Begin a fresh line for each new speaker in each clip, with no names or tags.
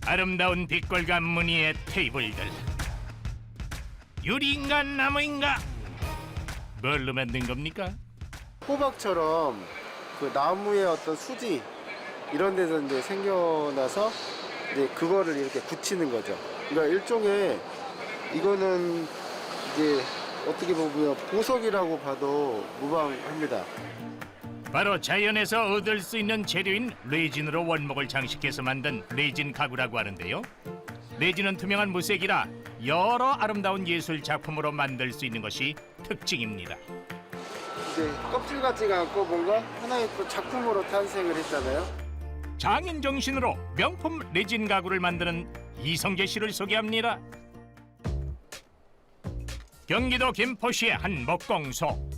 아름다운 빛깔과 무늬의 테이블들. 유리인가 나무인가? 뭘로 만든 겁니까?
호박처럼 그 나무의 어떤 수지 이런 데서 이제 생겨나서 이제 그거를 이렇게 굳히는 거죠. 그러니까 일종의 이거는 이제 어떻게 보면 보석이라고 봐도 무방합니다.
바로 자연에서 얻을 수 있는 재료인 레진으로 원목을 장식해서 만든 레진 가구라고 하는데요. 레진은 투명한 무색이라 여러 아름다운 예술 작품으로 만들 수 있는 것이 특징입니다.
이제 껍질 같지가 않고 뭔가 하나의 또 작품으로 탄생을 했잖아요.
장인 정신으로 명품 레진 가구를 만드는 이성재 씨를 소개합니다. 경기도 김포시의 한 목공소.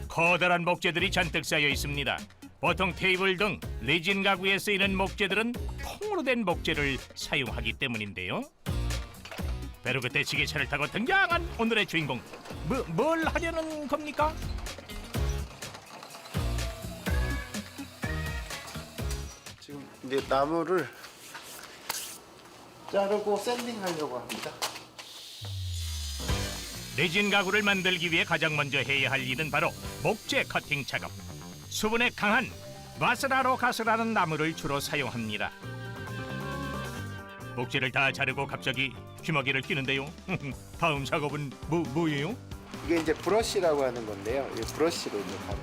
커다란 목재들이 잔뜩 쌓여 있습니다. 보통 테이블 등 레진 가구에 쓰이는 목재들은 통으로 된 목재를 사용하기 때문인데요. 바로 그때 지게차를 타고 등장한 오늘의 주인공. 뭘 하려는 겁니까?
지금 이제 나무를 자르고 샌딩하려고 합니다.
레진 가구를 만들기 위해 가장 먼저 해야 할 일은 바로 목재 커팅 작업. 수분에 강한 마스라로 가스라는 나무를 주로 사용합니다. 목재를 다 자르고 갑자기 휘먹이를 끼는데요. 다음 작업은 뭐예요?
이게 이제 브러쉬라고 하는 건데요. 이 브러쉬로 이제 가는.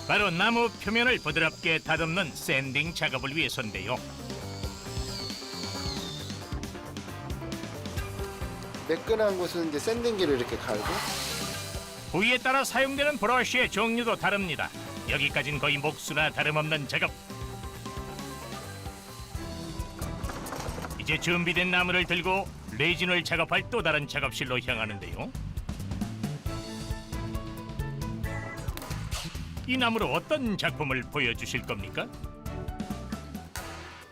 바로 나무 표면을 부드럽게 다듬는 샌딩 작업을 위해서인데요.
매끈한 곳은 이제 샌딩기를 이렇게 갈고.
부위에 따라 사용되는 브러쉬의 종류도 다릅니다. 여기까진 거의 목수나 다름없는 작업. 이제 준비된 나무를 들고 레진을 작업할 또 다른 작업실로 향하는데요. 이 나무로 어떤 작품을 보여주실 겁니까?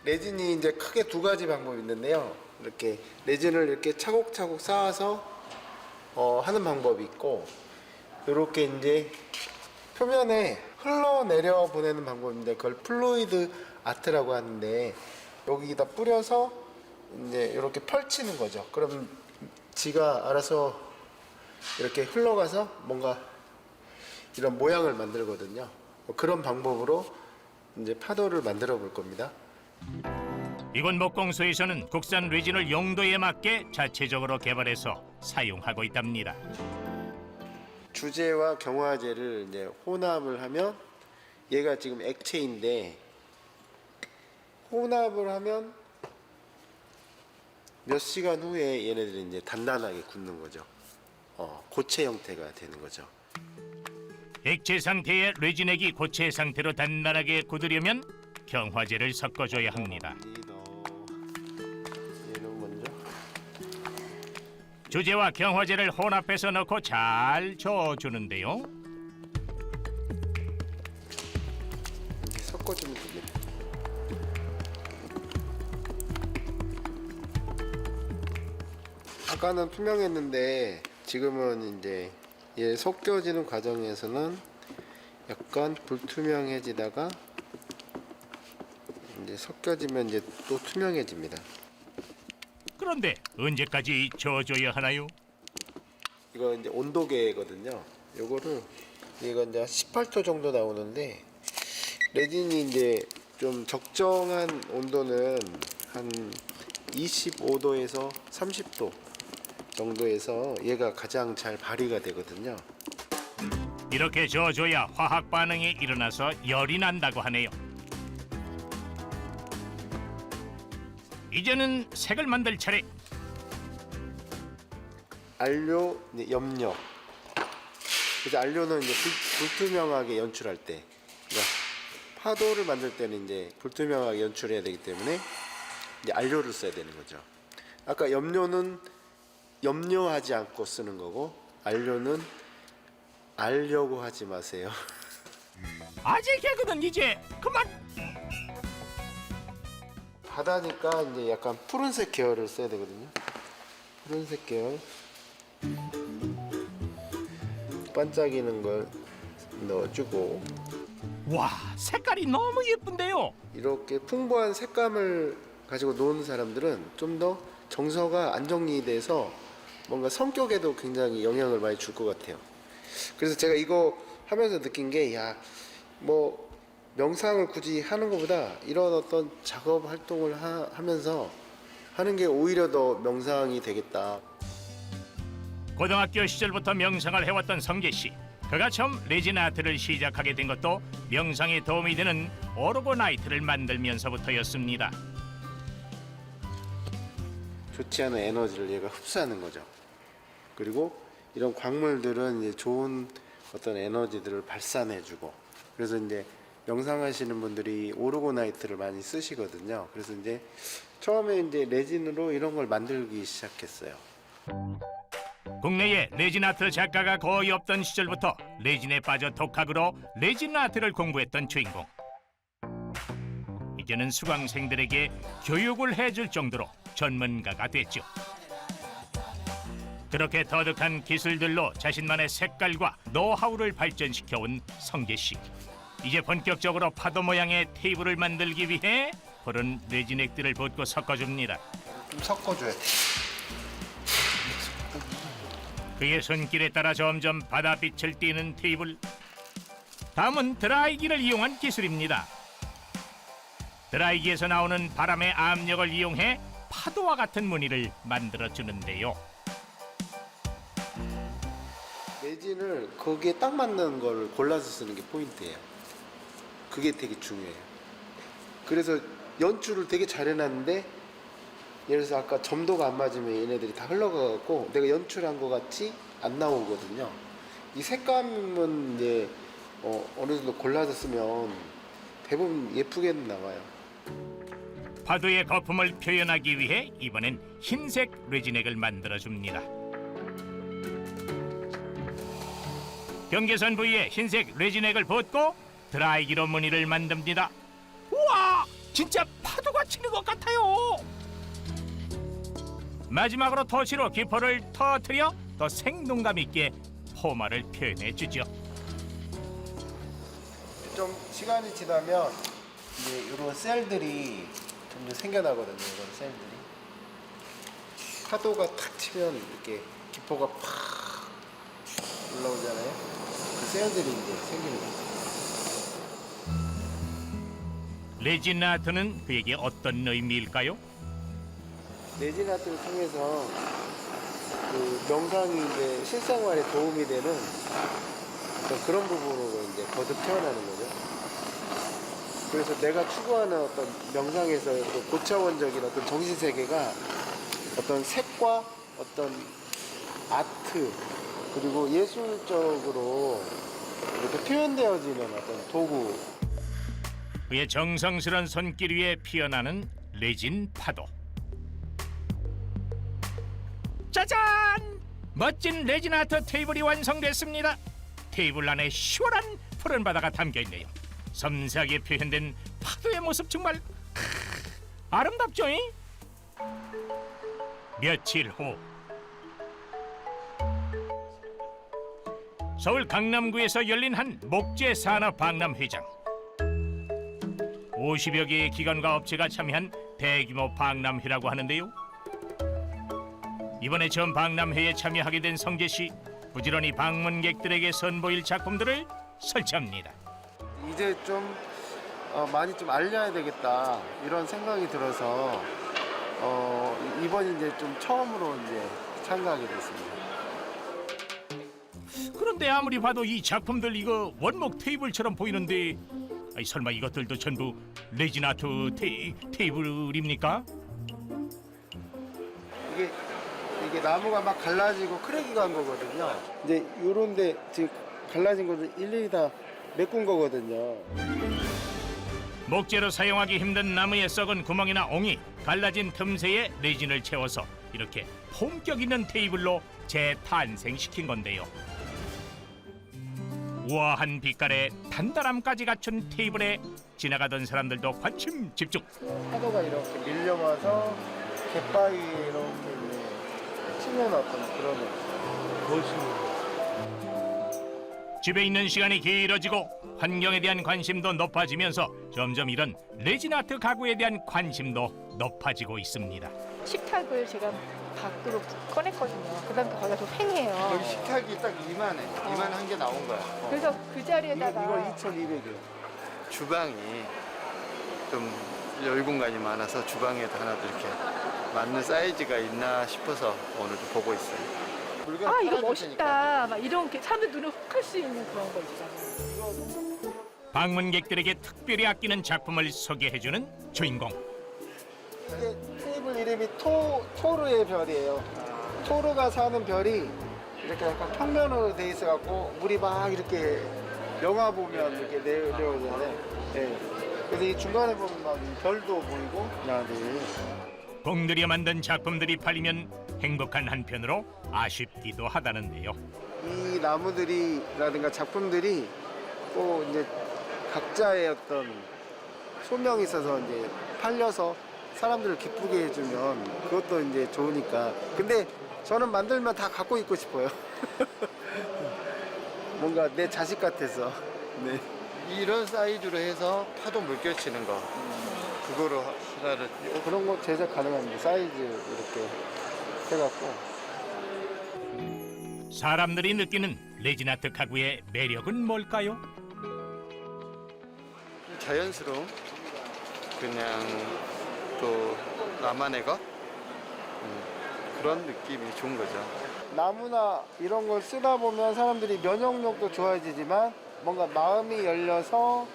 레진이 이제 크게 두 가지 방법이 있는데요. 이렇게 레진을 이렇게 차곡차곡 쌓아서 하는 방법이 있고, 이렇게 이제 표면에 흘러내려 보내는 방법인데 그걸 플루이드 아트라고 하는데, 여기다 뿌려서 이제 이렇게 펼치는 거죠. 그럼 지가 알아서 이렇게 흘러가서 뭔가 이런 모양을 만들거든요. 그런 방법으로 이제 파도를 만들어 볼 겁니다.
이곳 목공소에서는 국산 레진을 용도에 맞게 자체적으로 개발해서 사용하고 있답니다.
주재와 경화제를 이제 혼합을 하면, 얘가 지금 액체인데 혼합을 하면 몇 시간 후에 얘네들이 이제 단단하게 굳는 거죠. 고체 형태가 되는 거죠.
액체 상태의 레진액이 고체 상태로 단단하게 굳으려면 경화제를 섞어줘야 합니다.
얘는 먼저
주재와 경화제를 혼합해서 넣고 잘 저어주는데요.
섞어주면 됩니다. 아까는 투명했는데 지금은 이제 얘 섞여지는 과정에서는 약간 불투명해지다가 이제 섞여지면 이제 또 투명해집니다.
그런데 언제까지 저어줘야 하나요?
이거 이제 온도계거든요. 요거를 얘가 이제 18도 정도 나오는데, 레진이 이제 좀 적정한 온도는 한 25도에서 30도 정도에서 얘가 가장 잘 발휘가 되거든요.
이렇게 저어줘야 화학 반응이 일어나서 열이 난다고 하네요. 이제는 색을 만들 차례.
안료, 이제 염료. 그래서 안료는 이제 불투명하게 연출할 때, 그러니까 파도를 만들 때는 이제 불투명하게 연출해야 되기 때문에 이제 안료를 써야 되는 거죠. 아까 염료는 염려하지 않고 쓰는 거고, 안료는 알려고 하지 마세요.
아재 개그는 이제 그만.
바다니까 이제 약간 푸른색 계열을 써야 되거든요. 푸른색 계열. 반짝이는 걸 넣어주고,
와, 색깔이 너무 예쁜데요.
이렇게 풍부한 색감을 가지고 노는 사람들은 좀 더 정서가 안정리돼서 뭔가 성격에도 굉장히 영향을 많이 줄 것 같아요. 그래서 제가 이거 하면서 느낀 게, 뭐 명상을 굳이 하는 것보다 이런 어떤 작업 활동을 하면서 하는 게 오히려 더 명상이 되겠다.
고등학교 시절부터 명상을 해왔던 성재 씨. 그가 처음 레진 아트를 시작하게 된 것도 명상에 도움이 되는 오르고나이트를 만들면서부터였습니다.
좋지 않은 에너지를 얘가 흡수하는 거죠. 그리고 이런 광물들은 이제 좋은 어떤 에너지들을 발산해주고, 그래서 이제 명상하시는 분들이 오르고나이트를 많이 쓰시거든요. 그래서 이제 처음에 이제 레진으로 이런 걸 만들기 시작했어요.
국내에 레진 아트 작가가 거의 없던 시절부터 레진에 빠져 독학으로 레진 아트를 공부했던 주인공. 이제는 수강생들에게 교육을 해줄 정도로 전문가가 됐죠. 그렇게 터득한 기술들로 자신만의 색깔과 노하우를 발전시켜온 성재 씨. 이제 본격적으로 파도 모양의 테이블을 만들기 위해 푸른 레진액들을 붓고 섞어줍니다.
좀 섞어줘야 돼.
그의 손길에 따라 점점 바다빛을 띠는 테이블. 다음은 드라이기를 이용한 기술입니다. 드라이기에서 나오는 바람의 압력을 이용해 파도와 같은 무늬를 만들어주는데요.
레진을 거기에 딱 맞는 걸 골라서 쓰는 게 포인트예요. 그게 되게 중요해요. 그래서 연출을 되게 잘 해놨는데, 예를 들어서 아까 점도가 안 맞으면 얘네들이 다 흘러가고 내가 연출한 것 같이 안 나오거든요. 이 색감은 이제 어느 정도 골라서 쓰면 대부분 예쁘게는 나와요.
파도의 거품을 표현하기 위해 이번엔 흰색 레진액을 만들어줍니다. 경계선 부위에 흰색 레진액을 붓고 드라이기로 무늬를 만듭니다. 우와! 진짜 파도가 치는 것 같아요. 마지막으로 토시로 기포를 터뜨려 더 생동감 있게 포마를 표현해주죠.
좀 시간이 지나면 이제 이런 셀들이 점점 생겨나거든요. 이런 셀들이 파도가 탁 치면 이렇게 기포가 팍 올라오잖아요. 그 셀들이 이제 생기는 거예요.
레진 아트는 그에게 어떤 의미일까요?
레진 아트를 통해서 그 명상이 이제 실생활에 도움이 되는 어떤 그런 부분으로 이제 거듭 태어나는 거죠. 그래서 내가 추구하는 어떤 명상에서 그 고차원적인 어떤 정신 세계가 어떤 색과 어떤 아트 그리고 예술적으로 이렇게 표현되어지는 어떤 도구.
그의 정성스런 손길 위에 피어나는 레진 파도. 짜잔! 멋진 레진 아트 테이블이 완성됐습니다. 테이블 안에 시원한 푸른 바다가 담겨있네요. 섬세하게 표현된 파도의 모습 정말 아름답죠? 며칠 후 서울 강남구에서 열린 한 목재 산업 박람회장. 50여 개의 기관과 업체가 참여한 대규모 박람회라고 하는데요. 이번에 처음 박람회에 참여하게 된 성재 씨, 부지런히 방문객들에게 선보일 작품들을 설치합니다.
이제 좀 많이 좀 알려야 되겠다 이런 생각이 들어서 이번 이제 좀 처음으로 이제 참가하게 됐습니다.
그런데 아무리 봐도 이 작품들 이거 원목 테이블처럼 보이는데, 아니, 설마 이것들도 전부 레진 아트 테이블입니까?
이게 나무가 막 갈라지고 크랙이 간 거거든요. 이제 요런데 지금 갈라진 거를 일일이 다 메꾼 거거든요.
목재로 사용하기 힘든 나무의 썩은 구멍이나 옹이 갈라진 틈새에 레진을 채워서 이렇게 품격 있는 테이블로 재탄생시킨 건데요. 우아한 빛깔에 단단함까지 갖춘 테이블에 지나가던 사람들도 관심 집중.
파도가 이렇게 밀려와서 갯바위에 이렇게 치면 어떤 그런 멋있는.
집에 있는 시간이 길어지고 환경에 대한 관심도 높아지면서 점점 이런 레진 아트 가구에 대한 관심도 높아지고 있습니다.
식탁을 제가 밖으로 꺼냈거든요. 그 다음부터 거기가 좀 팽해요.
여기 식탁이 딱 이만해. 이만한 게 나온 거야.
그래서 그 자리에다가
이거 2,200이요.
주방이 좀 열 공간이 많아서 주방에도 하나도 이렇게 맞는 사이즈가 있나 싶어서 오늘도 보고 있어요. 물건
아 이거
팔아줄
멋있다. 막 이런 게 사람들 눈을 훅 할 수 있는 그런 거 있잖아요.
방문객들에게 특별히 아끼는 작품을 소개해주는 주인공.
이게 테이블 이름이 토르의 별이에요. 토르가 사는 별이 이렇게 약간 평면으로 돼 있어갖고 물이 막 이렇게 영화 보면 이렇게 내려오잖아요. 네. 그래서 이 중간에 보면 막 별도 보이고,
공들여 만든 작품들이 팔리면 행복한 한편으로 아쉽기도 하다는데요.
이 나무들이라든가 작품들이 또 이제 각자의 어떤 소명이 있어서 이제 팔려서 사람들을 기쁘게 해주면 그것도 이제 좋으니까. 근데 저는 만들면 다 갖고 있고 싶어요. 뭔가 내 자식 같아서. 네.
이런 사이즈로 해서 파도 물결치는 거 그거로 하나를
그런 거 제작 가능합니다. 사이즈 이렇게 해갖고.
사람들이 느끼는 레진 아트 가구의 매력은 뭘까요?
자연스러움 그냥 또 나만의 것 그런 느낌이 좋은 거죠.
나무나 이런 걸 쓰다 보면 사람들이 면역력도 좋아지지만 뭔가 마음이 열려서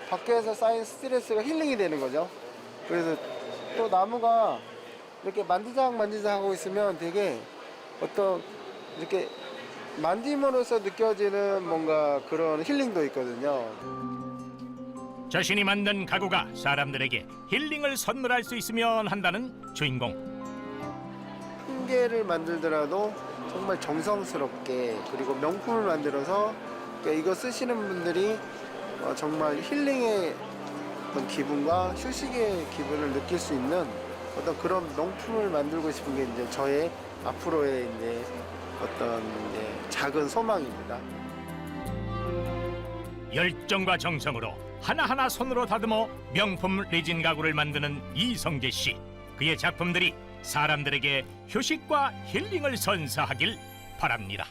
밖에서 쌓인 스트레스가 힐링이 되는 거죠. 그래서 또 나무가 이렇게 만지작 하고 있으면 되게 어떤 이렇게 만짐으로써 느껴지는 뭔가 그런 힐링도 있거든요.
자신이 만든 가구가 사람들에게 힐링을 선물할 수 있으면 한다는 주인공.
한 개를 만들더라도 정말 정성스럽게 그리고 명품을 만들어서 이거 쓰시는 분들이 정말 힐링의 어떤 기분과 휴식의 기분을 느낄 수 있는 어떤 그런 명품을 만들고 싶은 게 이제 저의 앞으로의 이제 어떤 이제 작은 소망입니다.
열정과 정성으로 하나하나 손으로 다듬어 명품 레진 가구를 만드는 이성재 씨. 그의 작품들이 사람들에게 휴식과 힐링을 선사하길 바랍니다.